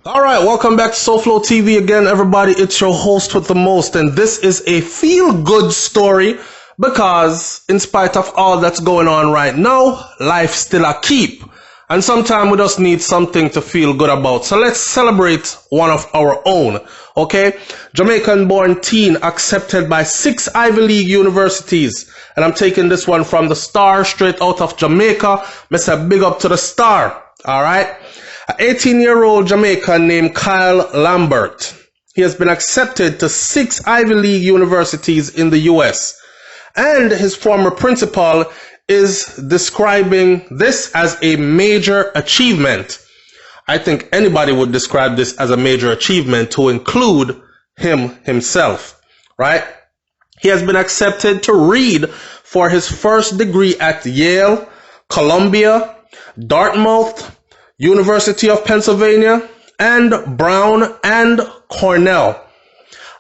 All right, welcome back to SouFLoTV again, everybody. It's your host with the most, and this is a feel-good story because, in spite of all that's going on right now, life's still a keep, and sometimes we just need something to feel good about. So let's celebrate one of our own, okay? Jamaican-born teen accepted by 6 Ivy League universities, and I'm taking this one from the Star, straight out of Jamaica. Mr. Big up to the Star, all right? An 18-year-old Jamaican named Kyle Lambert. He has been accepted to 6 Ivy League universities in the US. And his former principal is describing this as a major achievement. I think anybody would describe this as a major achievement, to include him himself, right? He has been accepted to read for his first degree at Yale, Columbia, Dartmouth, University of Pennsylvania, and Brown and Cornell.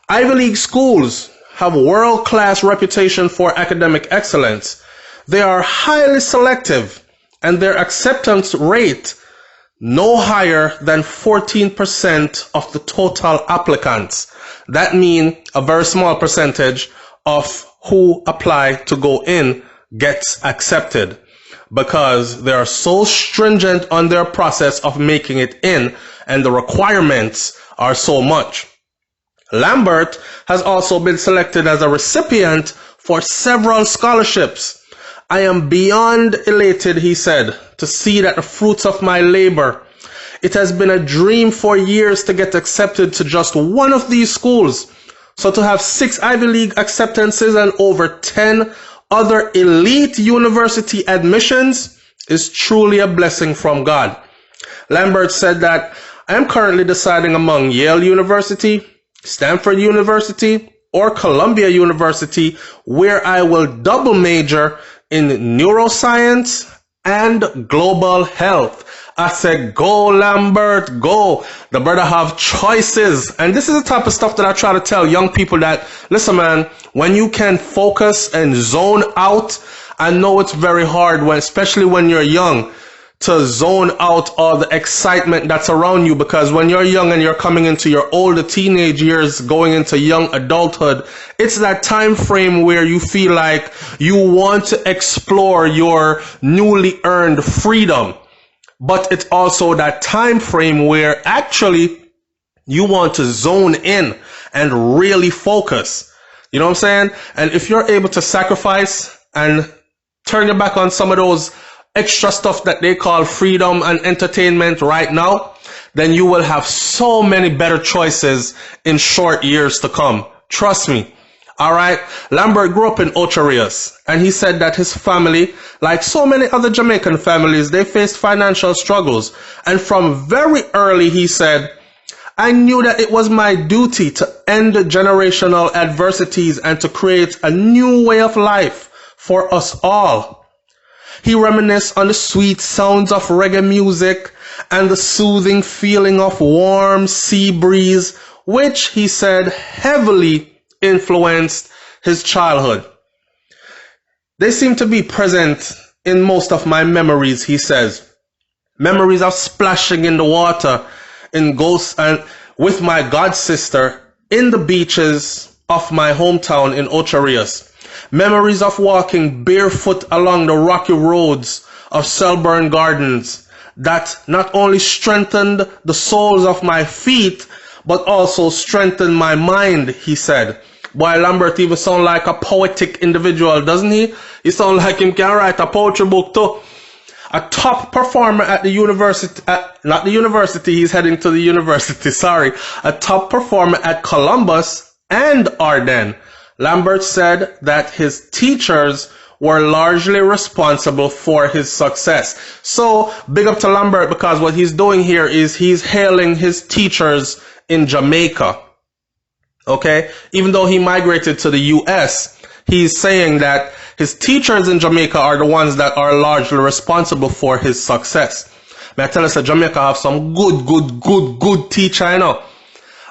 Ivy League schools have world-class reputation for academic excellence. They are highly selective, and their acceptance rate no higher than 14% of the total applicants. That means a very small percentage of who apply to go in gets accepted, because they are so stringent on their process of making it in, and the requirements are so much. Lambert has also been selected as a recipient for several scholarships. I am beyond elated, he said, to see that the fruits of my labor. It has been a dream for years to get accepted to just one of these schools. So to have 6 Ivy League acceptances and over 10 other elite university admissions is truly a blessing from God. Lambert said that, I am currently deciding among Yale University, Stanford University, or Columbia University, where I will double major in neuroscience and global health. I said, go Lambert, go. The brother have choices. And this is the type of stuff that I try to tell young people that, listen man, when you can focus and zone out, I know it's very hard, when, especially when you're young, to zone out all the excitement that's around you, because when you're young and you're coming into your older teenage years, going into young adulthood, it's that time frame where you feel like you want to explore your newly earned freedom. But it's also that time frame where actually you want to zone in and really focus. You know what I'm saying? And if you're able to sacrifice and turn your back on some of those extra stuff that they call freedom and entertainment right now, then you will have so many better choices in short years to come. Trust me. All right. Lambert grew up in Ocho Rios, and he said that his family, like so many other Jamaican families, they faced financial struggles. And from very early, he said, I knew that it was my duty to end generational adversities and to create a new way of life for us all. He reminisced on the sweet sounds of reggae music and the soothing feeling of warm sea breeze, which he said heavily influenced his childhood. They seem to be present in most of my memories, he says. Memories of splashing in the water in Ghost and with my god sister in the beaches of my hometown in Ocho Rios. Memories of walking barefoot along the rocky roads of Selburn Gardens that not only strengthened the soles of my feet, but also strengthened my mind, he said. Boy, Lambert even sound like a poetic individual, doesn't he? He sound like him can write a poetry book too. A top performer at the university, not the university, he's heading to the university, sorry. A top performer at Columbus and Arden. Lambert said that his teachers were largely responsible for his success. So, big up to Lambert, because what he's doing here is he's hailing his teachers in Jamaica. Okay? Even though he migrated to the US, he's saying that his teachers in Jamaica are the ones that are largely responsible for his success. May I tell us that Jamaica have some good teacher, you know.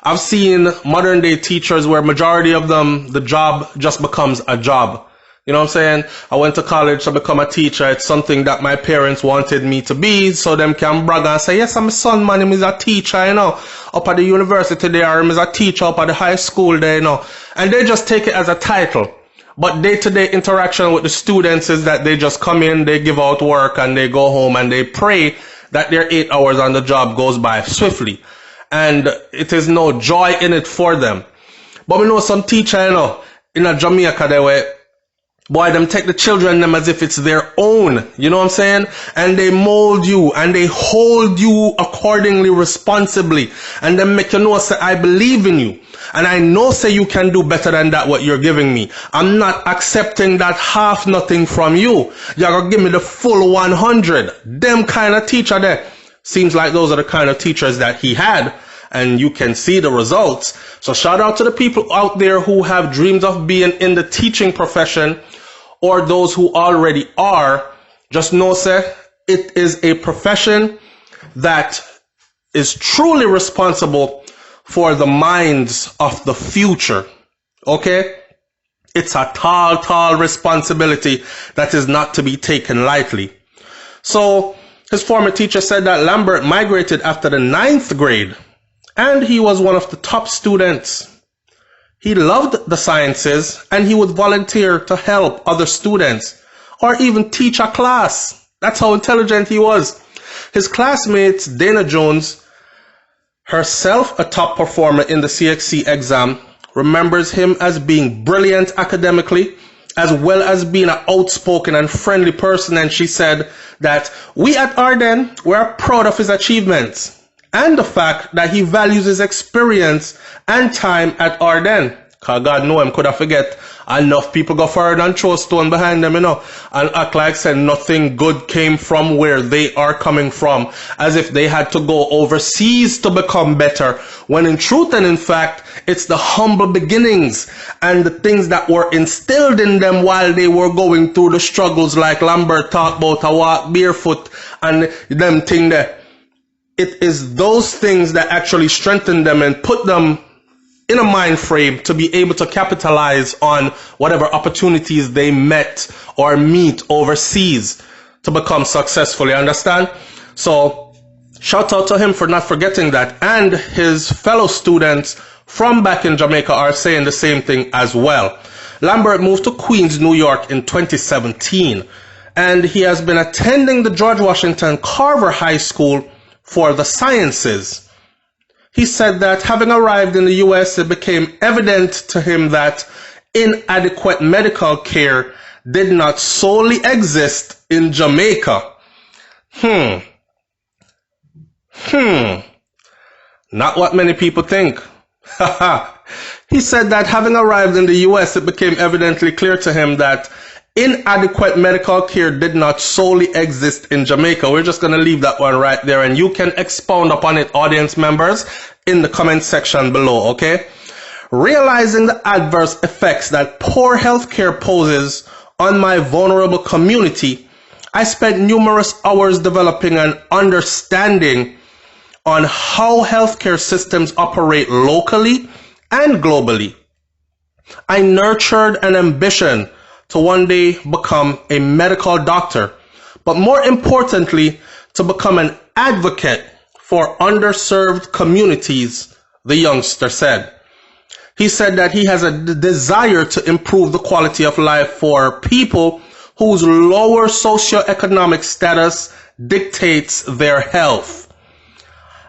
I've seen modern day teachers where majority of them, the job just becomes a job. You know what I'm saying? I went to college to become a teacher. It's something that my parents wanted me to be, so them can brag and say, yes, I'm a son, man, him is a teacher, you know. Up at the university there, him is a teacher up at the high school there, you know. And they just take it as a title. But day-to-day interaction with the students is that they just come in, they give out work, and they go home, and they pray that their 8 hours on the job goes by swiftly. And it is no joy in it for them. But we know some teacher, you know, in a Jamaica, they were, boy, them take the children them as if it's their own, you know what I'm saying? And they mold you and they hold you accordingly responsibly. And then make you know, say, I believe in you. And I know, say, you can do better than that what you're giving me. I'm not accepting that half nothing from you. You're going to give me the full 100. Them kind of teacher there. Seems like those are the kind of teachers that he had. And you can see the results. So shout out to the people out there who have dreams of being in the teaching profession, or those who already are. Just know, sir, it is a profession that is truly responsible for the minds of the future. Okay? It's a tall, tall responsibility that is not to be taken lightly. So his former teacher said that Lambert migrated after the 9th grade, and he was one of the top students. He loved the sciences, and he would volunteer to help other students or even teach a class. That's how intelligent he was. His classmates, Dana Jones, herself a top performer in the CXC exam, remembers him as being brilliant academically, as well as being an outspoken and friendly person. And she said that we at Arden were proud of his achievements and the fact that he values his experience and time at Arden. Cause God know him could have forget enough people go forward and throw a stone behind them, you know, and act like said nothing good came from where they are coming from, as if they had to go overseas to become better, when in truth and in fact, it's the humble beginnings and the things that were instilled in them while they were going through the struggles, like Lambert talked about, a walk barefoot and them thing there. It is those things that actually strengthen them and put them in a mind frame to be able to capitalize on whatever opportunities they met or meet overseas to become successful. You understand? So shout out to him for not forgetting that. And his fellow students from back in Jamaica are saying the same thing as well. Lambert moved to Queens, New York in 2017. And he has been attending the George Washington Carver High School for the Sciences. He said that having arrived in the US, it became evident to him that inadequate medical care did not solely exist in Jamaica. Not what many people think. He said that having arrived in the US, it became evidently clear to him that inadequate medical care did not solely exist in Jamaica. We're just going to leave that one right there, and you can expound upon it, audience members, in the comment section below, okay? Realizing the adverse effects that poor healthcare poses on my vulnerable community, I spent numerous hours developing an understanding on how healthcare systems operate locally and globally. I nurtured an ambition to one day become a medical doctor, but more importantly, to become an advocate for underserved communities, the youngster said. He said that he has a desire to improve the quality of life for people whose lower socioeconomic status dictates their health.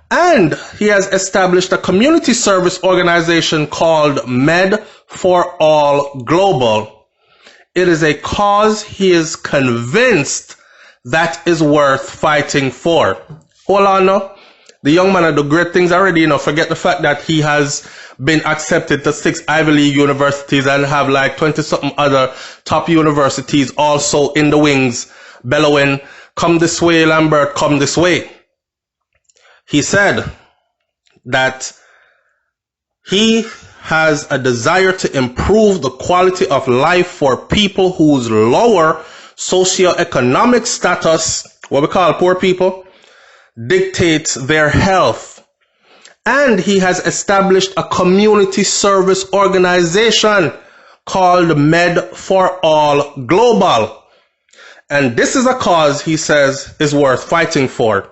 And he has established a community service organization called Med for All Global. It is a cause he is convinced that is worth fighting for. Hold on now. The young man will do great things already, you know. Forget the fact that he has been accepted to 6 Ivy League universities and have like 20-something other top universities also in the wings, bellowing, come this way, Lambert, come this way. He said that he has a desire to improve the quality of life for people whose lower socioeconomic status, what we call poor people, dictates their health. And he has established a community service organization called Med for All Global. And this is a cause, he says, is worth fighting for.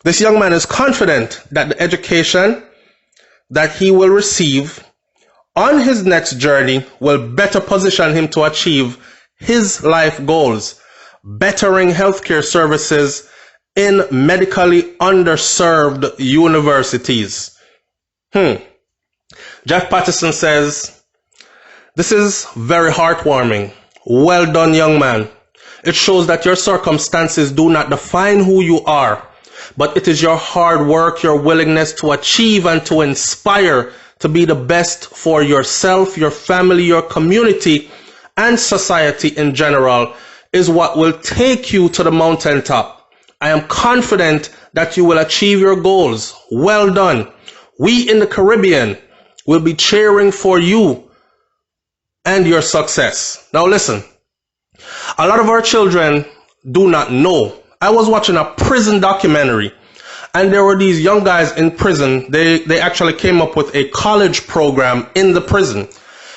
This young man is confident that the education that he will receive on his next journey will better position him to achieve his life goals, bettering healthcare services in medically underserved universities. Jeff Patterson says, "This is very heartwarming. Well done, young man. It shows that your circumstances do not define who you are, but it is your hard work, your willingness to achieve and to inspire to be the best for yourself, your family, your community, and society in general is what will take you to the mountaintop. I am confident that you will achieve your goals. Well done. We in the Caribbean will be cheering for you and your success." Now listen, a lot of our children do not know. I was watching a prison documentary, and there were these young guys in prison. They actually came up with a college program in the prison.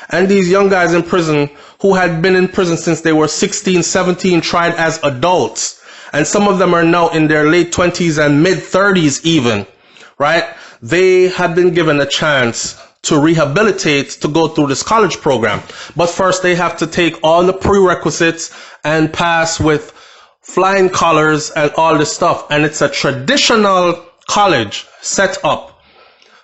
And these young guys in prison who had been in prison since they were 16, 17, tried as adults. And some of them are now in their late 20s and mid 30s even, right? They have been given a chance to rehabilitate, to go through this college program. But first they have to take all the prerequisites and pass with flying colors and all this stuff. And it's a traditional college set up.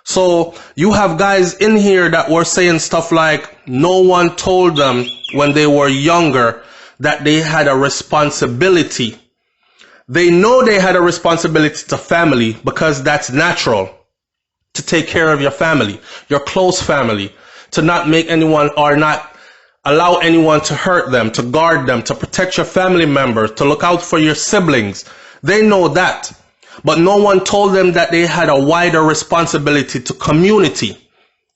So you have guys in here that were saying stuff like, no one told them when they were younger that they had a responsibility. They know they had a responsibility to family because that's natural, to take care of your family, your close family, to not make anyone or not allow anyone to hurt them, to guard them, to protect your family members, to look out for your siblings. They know that. But no one told them that they had a wider responsibility to community.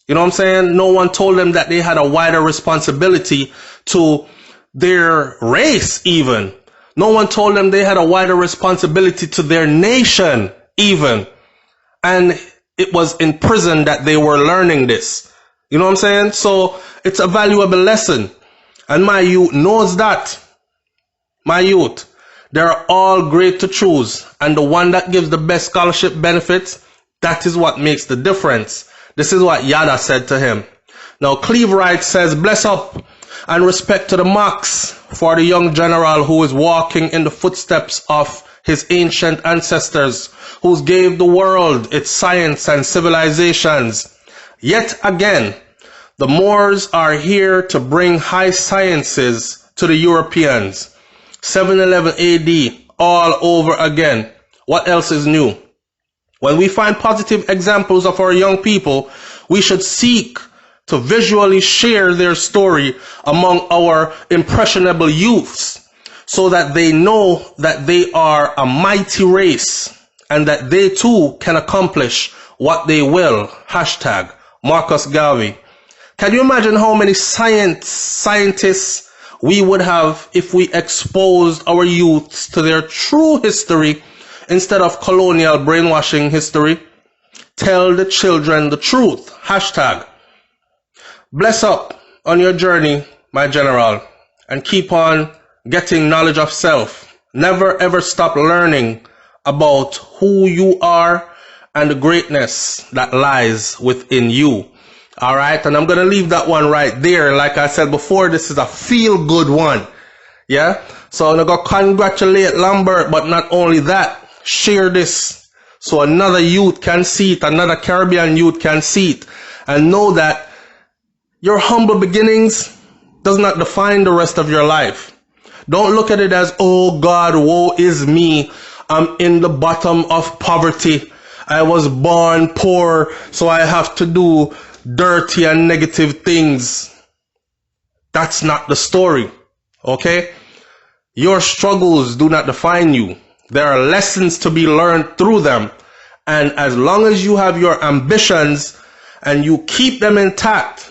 You know what I'm saying? No one told them that they had a wider responsibility to their race even. No one told them they had a wider responsibility to their nation even. And it was in prison that they were learning this. You know what I'm saying? So it's a valuable lesson. And my youth knows that. My youth. They're all great to choose, and the one that gives the best scholarship benefits, that is what makes the difference. This is what Yada said to him. Now, Cleve Wright says, "Bless up and respect to the Max for the young general who is walking in the footsteps of his ancient ancestors, who gave the world its science and civilizations. Yet again, the Moors are here to bring high sciences to the Europeans. 711 AD, all over again. What else is new? When we find positive examples of our young people, we should seek to visually share their story among our impressionable youths so that they know that they are a mighty race and that they too can accomplish what they will." Hashtag Marcus Garvey. Can you imagine how many scientists we would have if we exposed our youths to their true history instead of colonial brainwashing history? Tell the children the truth. Hashtag. Bless up on your journey, my general, and keep on getting knowledge of self. Never ever stop learning about who you are and the greatness that lies within you. All right, and I'm going to leave that one right there. Like I said before, this is a feel-good one. Yeah? So I'm going to congratulate Lambert, but not only that, share this so another youth can see it, another Caribbean youth can see it, and know that your humble beginnings does not define the rest of your life. Don't look at it as, oh God, woe is me. I'm in the bottom of poverty. I was born poor, so I have to do dirty and negative things. That's not the story. Okay? Your struggles do not define you. There are lessons to be learned through them. And as long as you have your ambitions and you keep them intact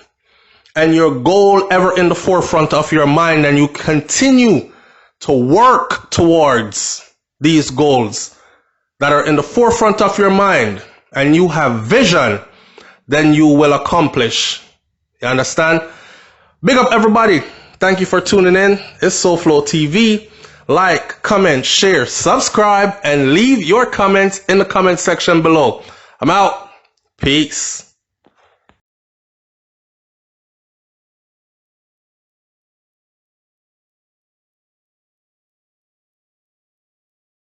and your goal ever in the forefront of your mind, and you continue to work towards these goals that are in the forefront of your mind, and you have vision, then you will accomplish. You understand? Big up everybody. Thank you for tuning in. It's SouFLoTV. Like, comment, share, subscribe, and leave your comments in the comment section below. I'm out. Peace.